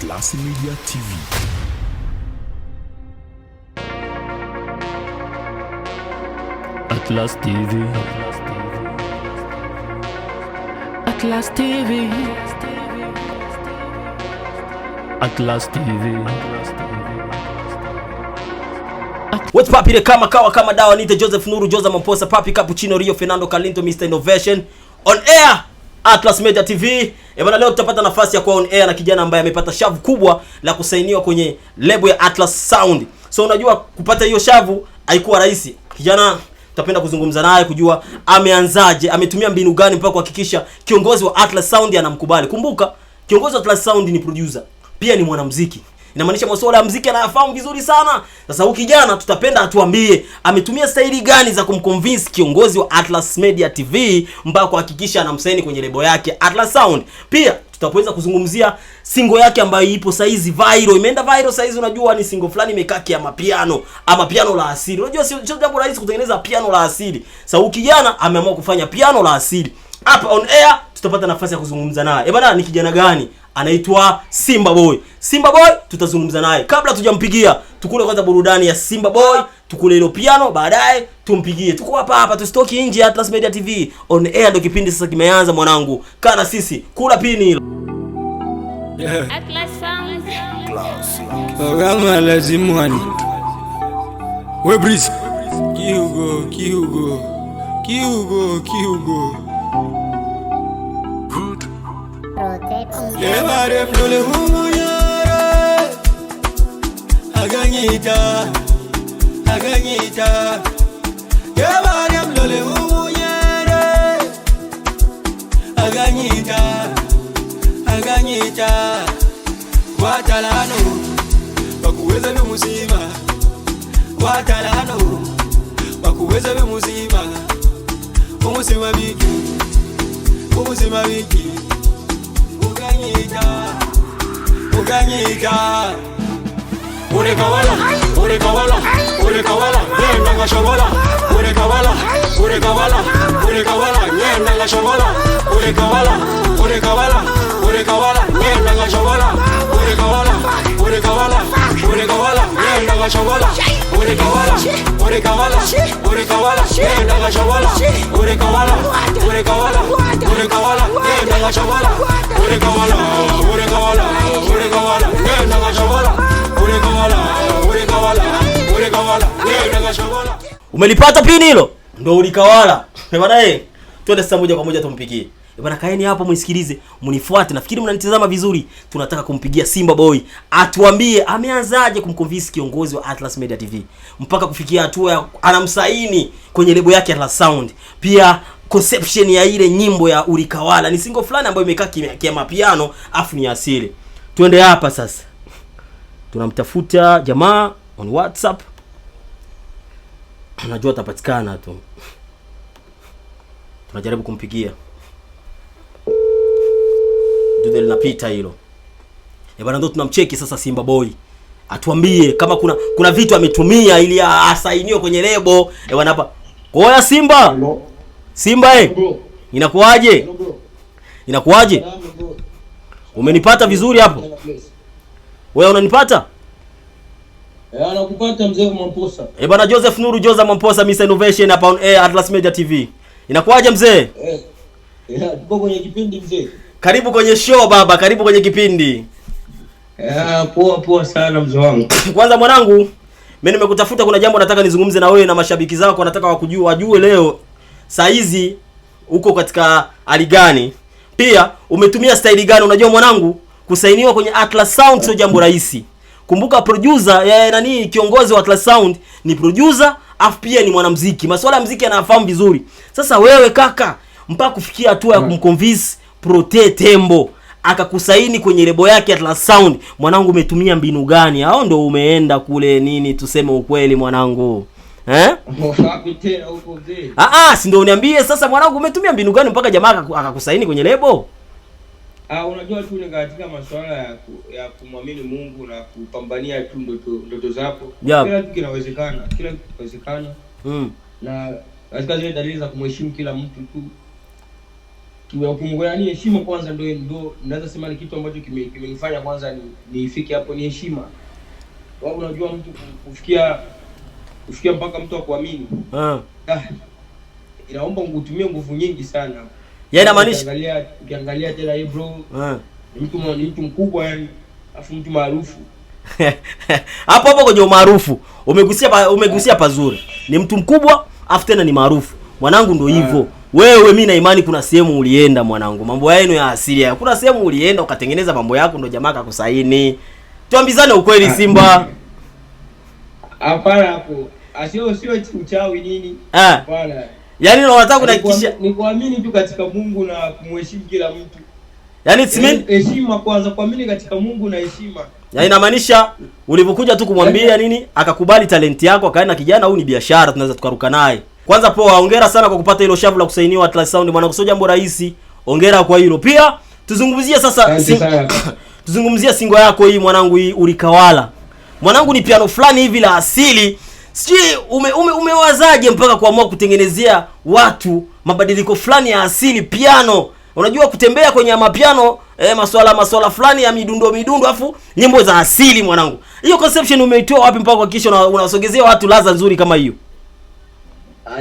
Atlas Media TV. Atlas TV. Atlas TV. Atlas TV. What's papi kama kawa kama dawa nite Joseph Nuru Joza Mamposa Papi Cappuccino Rio Fernando Calinto Mr Innovation on air Atlas Media TV. Bwana, leo tutapata nafasi ya kuwa on air na kijana ambaye amepata shavu kubwa la kusainiwa kwenye lebo ya Atlas Sound. So unajua kupata hiyo shavu haikuwa rahisi. Kijana tutapenda kuzungumza naye kujua ameanzaje, ametumia mbinu gani mpaka kuhakikisha kiongozi wa Atlas Sound anamkubali. Kumbuka kiongozi wa Atlas Sound ni producer, pia ni mwanamuziki. Inamaanisha masuala ya muziki anayafahamu vizuri sana. Sasa huyu kijana tutapenda atuambie ametumia staili gani za kumconvince kiongozi wa Atlas Media TV mpaka kuhakikisha anamsaini kwenye lebo yake Atlas Sound. Pia tutapoweza kuzungumzia single yake ambayo ipo saizi viral. Imeenda viral saizi, unajua ni single fulani imekaki ya mapiano ama piano la asili. Unajua sio jambo rahisi kutengeneza piano la asili. Sasa huyu kijana ameamua kufanya piano la asili. Hapa on air tutapata nafasi ya kuzungumza naye. Bwana, ni kijana gani? Anaitwa Simba Boy. Simba Boy tutazungumza naye. Kabla tujampigia, tukule kwanza burudani ya Simba Boy, tukule hilo piano, baadaye tumpigie. Tuko hapa tusitoki nje. Atlas Media TV on air ndio kipindi sasa kimeanza mwanangu. Kana sisi kula pini hilo. Atlas Sound. Kama lazimwani. We breeze. Kiugo. Levare mdole humuyare Aganyita Levare mdole humuyare Aganyita Watalano Wakuweza bimuzima Watalano Wakuweza bimuzima Umusima biki Uganyita Urekawala Nenda ngashogola Urekawala Nenda ngashogola Urekawala Nenda ngashogola Urekawala Nenda ngashogola Urekawala Nenda ngashogola Urekawala Nenda ngashogola Umelipata pini hilo? Ndio ulikawala. Bwana twende sasa moja kwa moja tumpigie. Bwana kaeni hapo mnisikilize, mnifuate. Nafikiri mnanitazama vizuri. Tunataka kumpigia Simba Boy. Atuambie ameanzaje kumconvince kiongozi wa Atlas Media TV mpaka kufikia hatua anamsaini kwenye lebo yake Atlas Sound. Pia conception ya ile nyimbo ya ulikawala ni single fulani ambayo imekaa kia mapiano afu ni asili. Twende hapa sasa. Tunamtafuta jamaa on WhatsApp. Unajua atapatikana tu. Tunajaribu kumpigia. Dude linapita hilo. Bwana ndo tunamcheki sasa Simba Boy. Atuambie kama kuna vitu ametumia ili asainiwe kwenye lebo. Bwana hapa. Oya Simba. Hello. Simba inakuaje? Inakuaje? Umenipata vizuri hapo? Wewe unanipata? Anakupata mzee Mamposa. Bwana Joseph Nuru Joza Mamposa Mr Innovation hapa on air Atlas Media TV. Inakuaje mzee? Tuko kwenye kipindi mzee. Karibu kwenye show baba, karibu kwenye kipindi. Poa sana mzee wangu. Kwanza mwanangu, mimi nimekutafuta, kuna jambo nataka nizungumze na wewe na mashabiki zako, nataka wajue leo saa hizi uko katika hali gani? Pia umetumia staili gani? Unajua mwanangu, kusainiwa kwenye Atlas Sound sio jambo rahisi. Kumbuka producer kiongozi wa Atlas Sound ni producer, afu pia ni mwanamuziki. Masuala ya muziki anafahamu vizuri. Sasa wewe kaka, mpaka kufikia hatua ya kumconvince Prote Tembo akakusaini kwenye lebo yake Atlas Sound, mwanangu umetumia mbinu gani? Hao ndio umeenda kule nini, tuseme ukweli mwanangu. Wapi tena huko mzee? Si ndio uniambie sasa mwanangu umetumia mbinu gani mpaka jamaa akakusaini kwenye lebo? Unajua tu ni katika masuala ya kumwamini Mungu na kupambania tu ndoto zako. Kila kitu kinawezekana. Na katika zile dalili za kumheshimu kila mtu tu Kumngolea heshima kwanza, ndio naweza sema ni kitu ambacho kimenifanya kwanza nifike hapo, ni heshima. Wao unajua mtu kufikia mpaka mtu akuamini. Inaomba utumie nguvu nyingi sana. Yaani inamaanisha ukiangalia tena hii bro. Ni mtu mkubwa yani, afu mtu maarufu. Hapo kwenye maarufu umegusia pazuri. Ni mtu mkubwa afu tena ni maarufu. Mwanangu ndio hivyo. Wewe mimi na imani kuna sehemu ulienda mwanangu. Mambo yenu ya asili. Kuna sehemu ulienda ukatengeneza mambo yako ndio jamaa akakusaini. Tuambizane ukweli Simba. Hapana hapo. Sio uchawi nini? Hapana. Yaani unataka kunahakikisha ni kuamini tu katika Mungu na kumheshimu kila mtu. Yaani heshima kwanza, kuamini katika Mungu na heshima. Yaani inamaanisha ulipokuja tu kumwambia nini akakubali talenti yako akaenda kijana huyu ni biashara tunaweza tukaruka naye. Kwanza poa, hongera sana kwa kupata hilo shavu la kusainiwa Atlas Sound mwanangu, sio jambo rahisi. Hongera kwa hilo. Pia tuzungumzie sasa tuzungumzie singo yako hii mwanangu, hii ulikawala. Mwanangu ni piano fulani hivi la asili. Sijui umewazaje mpaka kuamua kutengenezea watu mabadiliko fulani ya asili piano. Unajua kutembea kwenye mapiano masuala fulani ya midundo afu nyimbo za asili mwanangu. Hiyo conception umeitoa wapi mpaka kuhakikisha unasogezea watu ladha nzuri kama hiyo?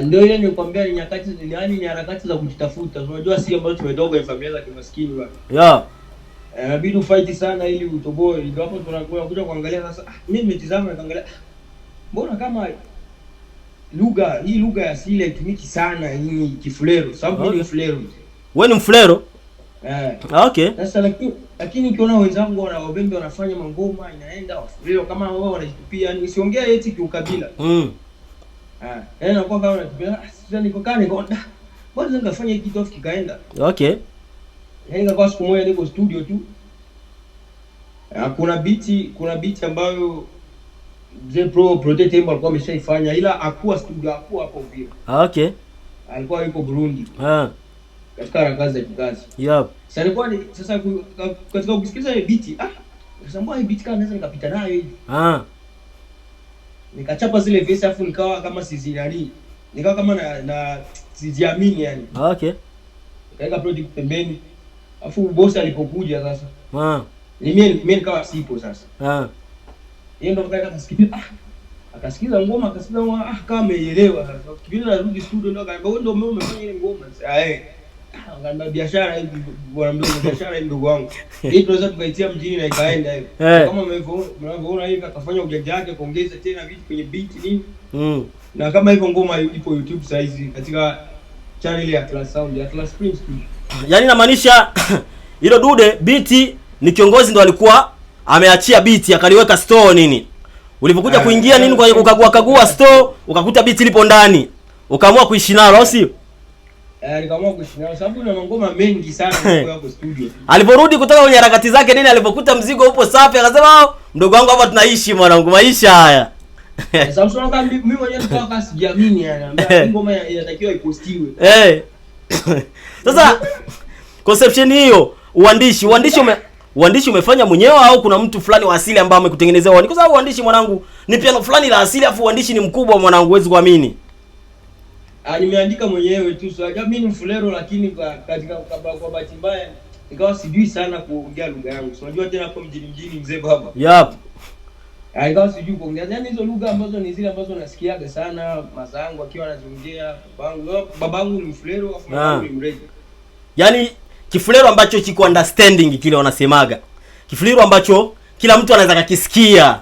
Ndio ile nikwambia ni nyakati ni harakati za kujitafuta. Unajua si ambazo tumetoka kwenye familia za kimaskini bwana. Inabidi ufight sana ili utoboe. Ndio hapo tunakuja kuangalia sasa. Mimi nimetazama nikaangalia mbona kama hii lugha ya asili haitumiki sana hii kifulero. Sababu mimi ni mfulero. Wewe ni mfulero? Okay. Sasa lakini nikiona wenzangu wabembe wanafanya mangoma inaenda wafulero kama wao wanajitupia, yani siongea eti kiukabila. Nakuwa kama natupia sasa niko kani kwa bado ningafanya hiki kitu kikaenda. Okay. Yaani kwa siku moja niko studio tu. Kuna beat ambayo Mzee Protect Tembo alikuwa ameshaifanya ila hakuwa studio, hakuwa hapo Uvira. Okay. Alikuwa yuko Burundi. Katika harakati za kikazi. Sasa alikuwa katika kusikiliza ile beat, nikasema hii beat kama naweza nikapita nayo hivi. Nikachapa zile verse afu nikawa kama siziani. Nikawa kama na sijiamini yani. Okay. Kaeka project pembeni. Afu boss alipokuja sasa. Mimi nikawa sipo sasa. Yeye ndo kaeka kusikia. Akasikiza ngoma kama ameelewa sasa. Kipindi narudi studio ndo akaambia wewe ndo umefanya ile ngoma. Ngamba biashara hivi bwana mdogo, biashara hivi ndugu wangu. Hii tunaweza tukaitia mjini na ikaenda hivi. Kama mnavyoona hivi akafanya ujanja wake kuongeza tena vitu kwenye beat nini. Na kama hivyo ngoma ipo YouTube sasa hizi katika channel ya Atlas Sound, Atlas Prince. Yaani inamaanisha hilo dude beat ni kiongozi ndo alikuwa ameachia beat akaliweka store nini. Ulipokuja kuingia nini kwa kagua store ukakuta beat lipo ndani. Ukaamua kuishi nalo au sio? Nikaamua kuishi nalo sababu na ngoma mengi sana kwa hapo studio. Aliporudi kutoka kwenye harakati zake nini alipokuta mzigo upo safi akasema mdogo wangu hapa tunaishi mwanangu maisha haya. Sasa mimi mwenyewe nilikuwa kasi jamini yani ngoma inatakiwa ipostiwe. Sasa conception hiyo uandishi umefanya mwenyewe au kuna mtu fulani wa asili ambaye amekutengenezea uandishi? Kwa sababu uandishi mwanangu ni piano fulani la asili afu uandishi ni mkubwa mwanangu, huwezi kuamini. Nimeandika mwenyewe tu. So mimi ni mfulero lakini kwa bahati mbaya nikawa sijui sana kuongea lugha yangu. So unajua tena hapo mjini mzee baba. Nikawa sijui kuongea. Yaani hizo lugha ambazo ni zile ambazo nasikiaga sana mazangu akiwa anaziongea, babangu ni mfulero afu mamangu ni mregi. Yaani kifulero ambacho kiko understanding kile wanasemaga. Kifulero ambacho kila mtu anaweza kukisikia.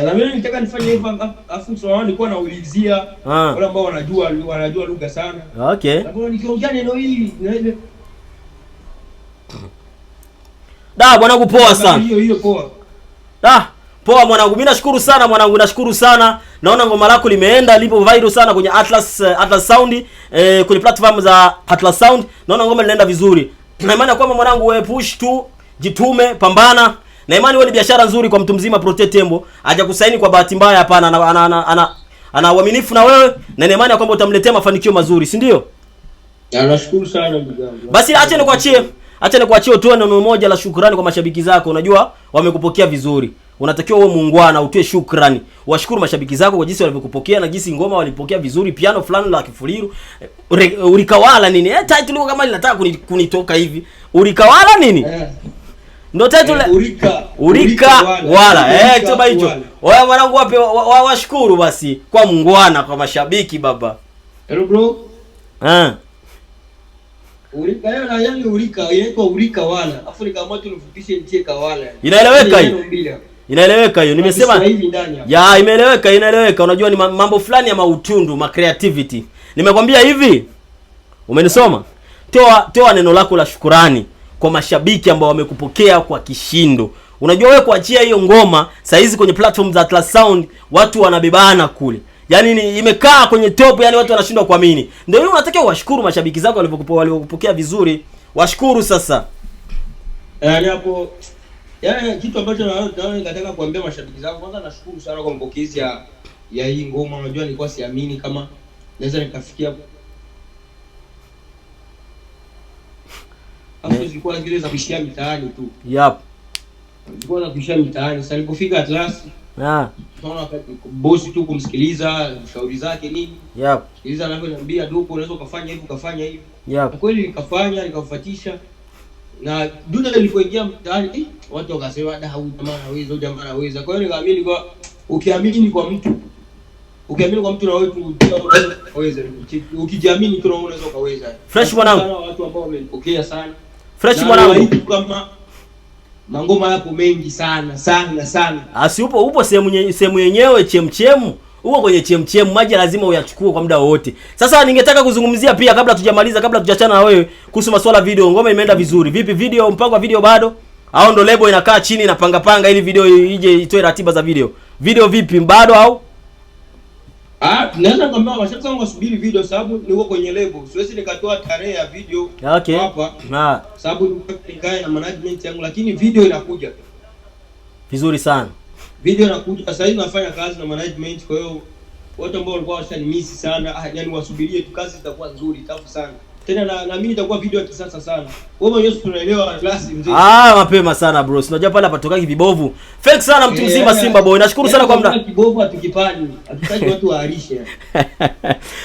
Na mimi nitaka nifanye hivyo afu so nilikuwa naulizia wale ambao wanajua lugha sana. Okay. Sababu nikiongea neno hili mwanangu poa sana. Hiyo poa. Poa mwanangu. Mimi nashukuru sana mwanangu, nashukuru sana. Naona ngoma lako limeenda lipo viral sana kwenye Atlas Sound, kwenye platform za Atlas Sound. Naona ngoma linaenda vizuri. Na imani kwamba mwanangu wewe push tu, jitume, pambana. Na imani wewe ni biashara nzuri kwa mtu mzima Protect Tembo. Haja kusaini kwa bahati mbaya hapana. Ana uaminifu na wewe na imani kwamba utamletea mafanikio mazuri, si ndio? Nashukuru sana ndugu yangu. Basi acha nikuachie utoe neno moja la shukrani kwa mashabiki zako. Unajua wamekupokea vizuri. unatakiwa uwe muungwana, utoe shukrani. Washukuru mashabiki zako kwa jinsi walivyokupokea na jinsi ngoma walipokea vizuri, piano fulani la kifuliru. Ulikawala nini? Title kama linataka kunitoka hivi. Ulikawala nini? Ndio title Urika wala. Toba hicho. Wewe mwanangu wape washukuru basi kwa muungwana kwa mashabiki baba. Hello bro. Urika leo na yani Urika inaitwa Urika wala. Afu nikamwambia tulifupishe nitie kawala. Inaeleweka hiyo. Inaeleweka hiyo. Nimesema ya inaeleweka. Unajua ni mambo fulani ya mautundu, ma creativity. Nimekwambia hivi. Umenisoma? Toa neno lako la shukrani kwa mashabiki ambao wamekupokea kwa kishindo. Unajua wewe kuachia hiyo ngoma saa hizi kwenye platform za Atlas Sound watu wanabebana kule. Yaani imekaa kwenye top, yani watu wanashindwa kuamini. Ndio hiyo unatakiwa washukuru mashabiki zako walivyokupokea vizuri. Washukuru sasa. Yaani hapo kitu ambacho naona nataka kuambia mashabiki zangu, kwanza nashukuru sana kwa mapokezi ya hii ngoma. Unajua nilikuwa siamini kama naweza nikafikia hapo. Zilikuwa zile za kuishia mitaani tu. Zilikuwa za kuishia mitaani. Sasa nilipofika Atlas, tunaona boss tu kumsikiliza, ushauri zake nini. Sikiliza anavyoniambia dogo, unaweza ukafanya hivi ukafanya hivi. Kwa kweli nikamfuatisha. Na dunia ilipoingia mtaani, watu wakasema huyu jamaa anaweza. Kwa hiyo nikaamini kwa ukiamini kwa mtu na wewe unaweza. Ukijiamini tu unaweza ukaweza. Fresh mwanangu. Watu ambao wamenipokea sana. Fresh mwanangu. Kama mangoma yapo mengi sana. Asi upo sehemu yenyewe chemchemu. Uko kwenye chemchemu, maji lazima uyachukue kwa muda wote. Sasa ningetaka kuzungumzia pia kabla tujachana na wewe kuhusu masuala video. Ngoma imeenda vizuri. Vipi video, mpango wa video bado? Au ndo lebo inakaa chini na panga ili video ije itoe ratiba za video? Video vipi, bado au? Naweza kwambia washabiki wangu wasubiri video sababu niko kwenye lebo. Siwezi nikatoa tarehe ya video hapa. Sababu nikae na management yangu, lakini video inakuja. Vizuri sana. Video inakuja. Sasa hivi nafanya kazi na management, kwa hiyo watu ambao walikuwa washanimisi sana, yani wasubirie tu, kazi itakuwa nzuri, tafu sana. Tena naamini itakuwa video ya kisasa sana. Wewe mwenyewe tunaelewa Atlas mzee. Mapema sana bro. Unajua pale patokaki vibovu. Fake sana mtu mzima Simba Boy. Nashukuru sana kwa muda. Kibovu atukipani. Hatutaki watu waarishe.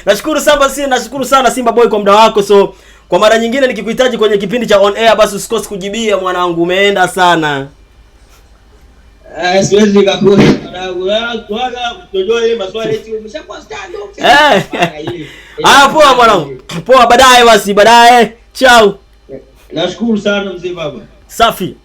Nashukuru sana Simba Boy kwa muda wako. So kwa mara nyingine nikikuhitaji kwenye kipindi cha on air basi usikose kujibia mwanangu. Umeenda sana. Siwezi nikakosa mwanangu. Unajua ile maswali eti umeshakuwa stand up. Poa mwanangu. Poa, baadaye. Ciao. Nashukuru sana mzee baba. Safi.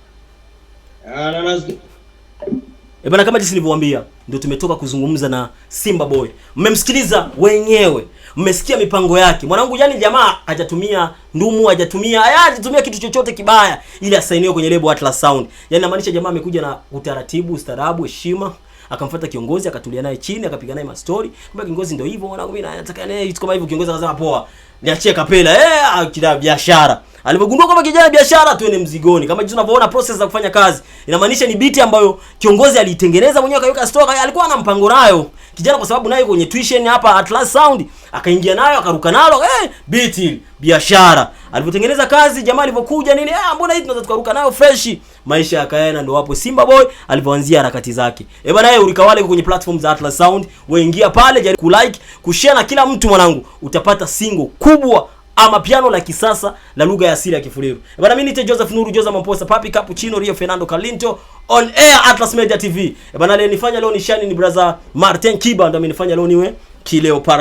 Bana, kama jinsi nilivyowaambia ndio tumetoka kuzungumza na Simba Boy. Mmemsikiliza wenyewe. Mmesikia mipango yake. Mwanangu, yani jamaa hajatumia ndumu, hajatumia kitu chochote kibaya ili asainiwe kwenye lebo Atlas Sound. Yani inamaanisha jamaa amekuja na utaratibu, ustaarabu, heshima, akamfuata kiongozi, akatulia naye chini, akapiga naye mastori. Kumbe kiongozi ndio hivyo, mwanangu mimi nataka naye kitu kama hivyo. Kiongozi akasema poa. Niachie kapela. Kila biashara. Alipogundua kwamba kijana biashara tuende mzigoni. Kama jinsi unavyoona process za kufanya kazi. Inamaanisha ni beat ambayo kiongozi alitengeneza mwenyewe, akaweka stock, alikuwa na mpango nayo. Kijana kwa sababu naye kwenye tuition hapa Atlas Sound akaingia nayo, akaruka nalo, beat biashara. Alipotengeneza kazi jamaa alipokuja nini, mbona hii tunaweza tukaruka nayo fresh. Maisha yakaenda, ndio hapo Simba Boy alipoanzia harakati zake. Bana, yeye ulikawale kwenye platform za Atlas Sound, waingia pale, jaribu kulike, kushare na kila mtu mwanangu, utapata single kubwa ama piano la kisasa la lugha ya asili ya Kifuliru. Bana, mimi ni Joseph Nuru, Joza Mamposa, Papi Cappuccino, Rio Fernando Calinto on air Atlas Media TV. Bana, leo nifanya leo nishani ni brother Martin Kiba, ndio amenifanya leo niwe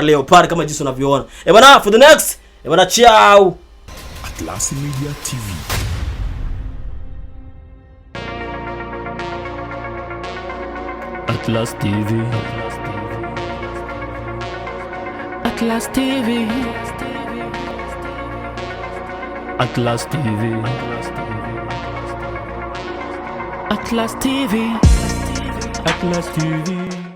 Leopard kama jinsi unavyoona. Bana, for the next. Bana, ciao. Atlas Media TV. Atlas TV. Atlas TV. Atlas TV. Atlas TV. Atlas TV.